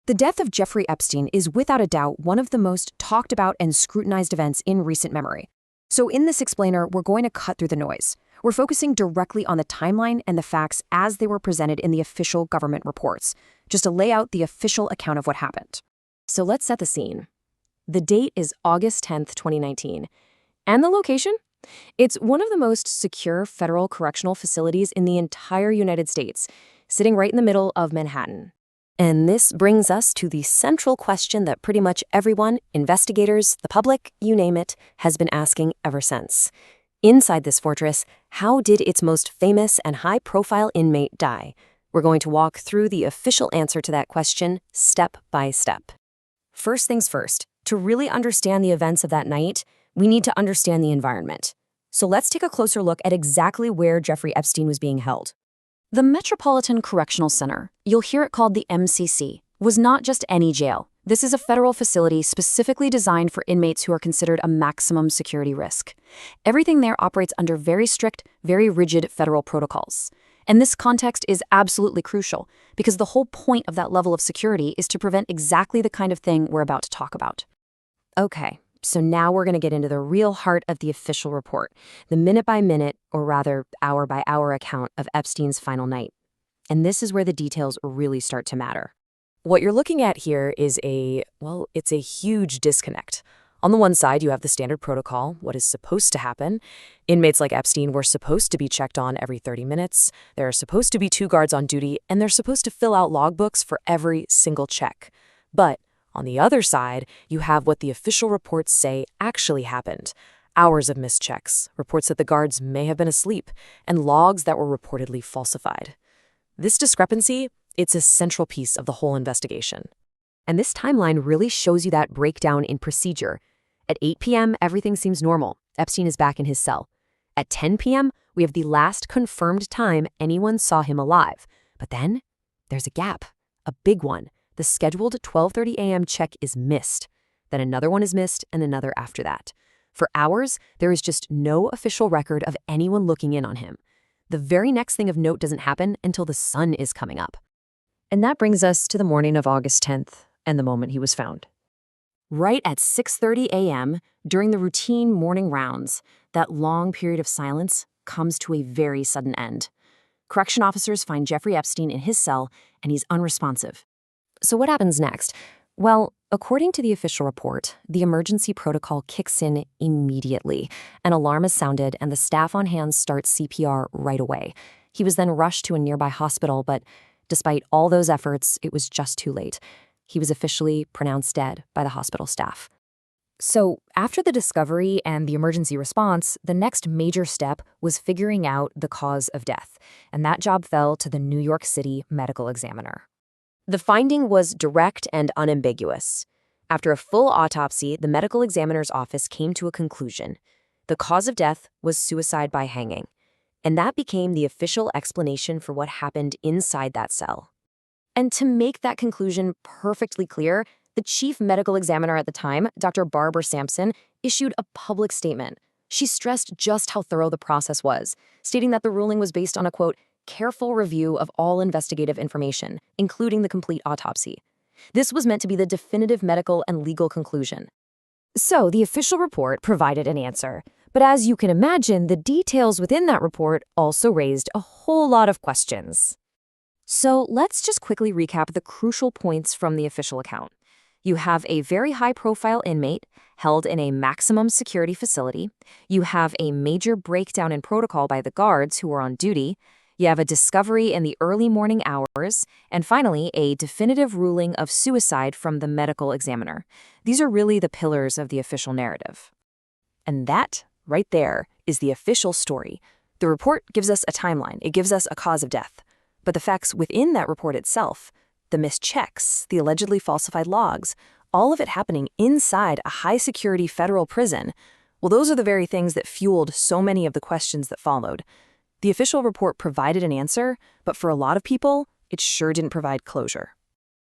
The death of Jeffrey Epstein is without a doubt one of the most talked about and scrutinized events in recent memory. So in this explainer, we're going to cut through the noise. We're focusing directly on the timeline and the facts as they were presented in the official government reports, just to lay out the official account of what happened. So let's set the scene. The date is August 10th, 2019. And the location? It's one of the most secure federal correctional facilities in the entire United States, sitting right in the middle of Manhattan. And this brings us to the central question that pretty much everyone, investigators, the public, you name it, has been asking ever since. Inside this fortress, how did its most famous and high-profile inmate die? We're going to walk through the official answer to that question step by step. First things first, to really understand the events of that night, we need to understand the environment. So let's take a closer look at exactly where Jeffrey Epstein was being held. The Metropolitan Correctional Center, you'll hear it called the MCC, was not just any jail. This is a federal facility specifically designed for inmates who are considered a maximum security risk. Everything there operates under very strict, very rigid federal protocols. And this context is absolutely crucial because the whole point of that level of security is to prevent exactly the kind of thing we're about to talk about. Okay, so now we're going to get into the real heart of the official report, the minute-by-minute, or rather hour-by-hour account of Epstein's final night. And this is where the details really start to matter. What you're looking at here is it's a huge disconnect. On the one side, you have the standard protocol, what is supposed to happen. Inmates like Epstein were supposed to be checked on every 30 minutes. There are supposed to be 2 guards on duty, and they're supposed to fill out logbooks for every single check. But on the other side, you have what the official reports say actually happened. Hours of missed checks, reports that the guards may have been asleep, and logs that were reportedly falsified. This discrepancy, it's a central piece of the whole investigation. And this timeline really shows you that breakdown in procedure. At 8 p.m., everything seems normal. Epstein is back in his cell. At 10 p.m., we have the last confirmed time anyone saw him alive. But then, there's a gap, a big one. The scheduled 12:30 a.m. check is missed. Then another one is missed, and another after that. For hours, there is just no official record of anyone looking in on him. The very next thing of note doesn't happen until the sun is coming up. And that brings us to the morning of August 10th and the moment he was found. Right at 6:30 a.m., during the routine morning rounds, that long period of silence comes to a very sudden end. Correction officers find Jeffrey Epstein in his cell, and he's unresponsive. So what happens next? Well, according to the official report, the emergency protocol kicks in immediately. An alarm is sounded, and the staff on hand starts CPR right away. He was then rushed to a nearby hospital, but despite all those efforts, it was just too late. He was officially pronounced dead by the hospital staff. So after the discovery and the emergency response, the next major step was figuring out the cause of death, and that job fell to the New York City medical examiner. The finding was direct and unambiguous. After a full autopsy, the medical examiner's office came to a conclusion. The cause of death was suicide by hanging, and that became the official explanation for what happened inside that cell. And to make that conclusion perfectly clear, the chief medical examiner at the time, Dr. Barbara Sampson, issued a public statement. She stressed just how thorough the process was, stating that the ruling was based on a, quote, careful review of all investigative information, including the complete autopsy. This was meant to be the definitive medical and legal conclusion. So the official report provided an answer, but as you can imagine, the details within that report also raised a whole lot of questions. So let's just quickly recap the crucial points from the official account. You have a very high-profile inmate held in a maximum security facility. You have a major breakdown in protocol by the guards who were on duty. You have a discovery in the early morning hours, and finally, a definitive ruling of suicide from the medical examiner. These are really the pillars of the official narrative. And that, right there, is the official story. The report gives us a timeline. It gives us a cause of death. But the facts within that report itself, the missed checks, the allegedly falsified logs, all of it happening inside a high-security federal prison, well, those are the very things that fueled so many of the questions that followed. The official report provided an answer, but for a lot of people, it sure didn't provide closure.